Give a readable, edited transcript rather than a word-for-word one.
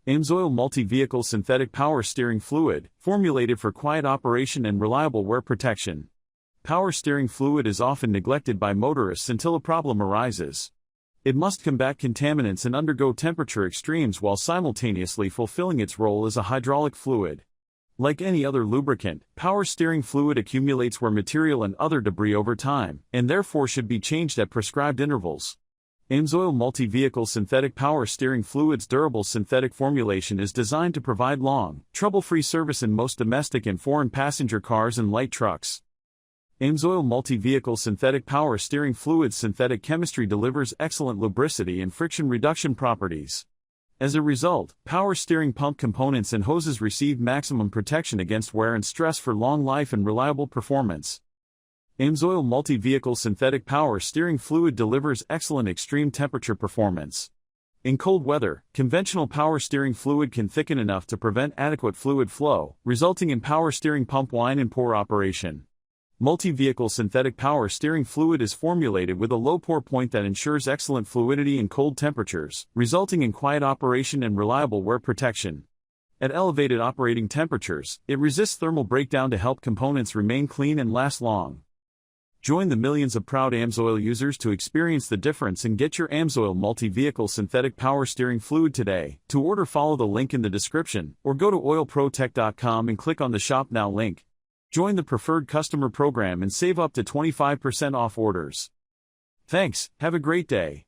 AMSOIL Multi-Vehicle Synthetic Power Steering Fluid, formulated for quiet operation and reliable wear protection. Power steering fluid is often neglected by motorists until a problem arises. It must combat contaminants and undergo temperature extremes while simultaneously fulfilling its role as a hydraulic fluid. Like any other lubricant, power steering fluid accumulates wear material and other debris over time, and therefore should be changed at prescribed intervals. AMSOIL Multi-Vehicle Synthetic Power Steering Fluid's durable synthetic formulation is designed to provide long, trouble-free service in most domestic and foreign passenger cars and light trucks. AMSOIL Multi-Vehicle Synthetic Power Steering Fluid's synthetic chemistry delivers excellent lubricity and friction reduction properties. As a result, power steering pump components and hoses receive maximum protection against wear and stress for long life and reliable performance. AMSOIL Multi-Vehicle Synthetic Power Steering Fluid delivers excellent extreme temperature performance. In cold weather, conventional power steering fluid can thicken enough to prevent adequate fluid flow, resulting in power steering pump whine and poor operation. Multi-Vehicle Synthetic Power Steering Fluid is formulated with a low pour point that ensures excellent fluidity in cold temperatures, resulting in quiet operation and reliable wear protection. At elevated operating temperatures, it resists thermal breakdown to help components remain clean and last long. Join the millions of proud AMSOIL users to experience the difference and get your AMSOIL Multi-Vehicle Synthetic Power Steering Fluid today. To order, follow the link in the description, or go to OILPROTECH.com and click on the Shop Now link. Join the preferred customer program and save up to 25% off orders. Thanks, have a great day.